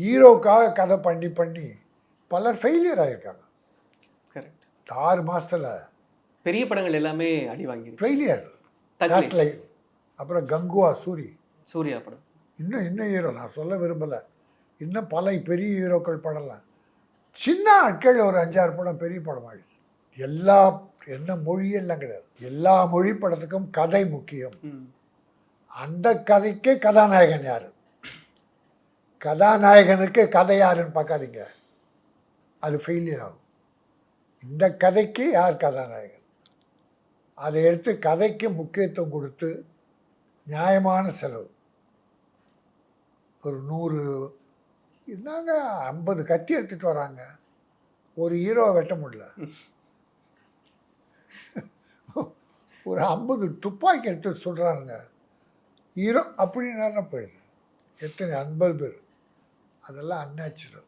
ஹீரோக்காக கதை பண்ணி பண்ணி பலர் ஃபெயிலியர் ஆகியிருக்காங்க. கரெக்ட். 6 மாதத்தில் பெரிய படங்கள் எல்லாமே அடி வாங்கிருச்சு. ஃபெயிலியர். தக்லி. தக்லை, அப்புறம் கங்குவா, சூர்யா படம். இன்னும் ஹீரோ நான் சொல்ல விரும்பலை. இன்னும் பல பெரிய ஹீரோக்கள் படம்லாம் சின்ன ஆட்கள் ஒரு 5-6 படம் பெரிய படம் ஆகிடுச்சு. எல்லா என்ன மொழியெல்லாம் கிடையாது, எல்லா மொழி படத்துக்கும் கதை முக்கியம். அந்த கதைக்கு கதாநாயகன் யார், கதாநாயகனுக்கு கதை யாருன்னு பார்க்காதீங்க, அது ஃபெயிலியர் ஆகும். இந்த கதைக்கு யார் கதாநாயகன், அதை எடுத்து கதைக்கு முக்கியத்துவம் கொடுத்து நியாயமான செலவு, ஒரு 100 என்னங்க 50 கட்டி எடுத்துகிட்டு வராங்க, ஒரு ஹீரோவை வெட்ட முடியல, ஒரு 50 துப்பாக்கி எடுத்து சொல்கிறானுங்க ஹீரோ, அப்படின்னா போயிடுது. எத்தனை 50 பேர், அதெல்லாம் அன்நேச்சுரல்.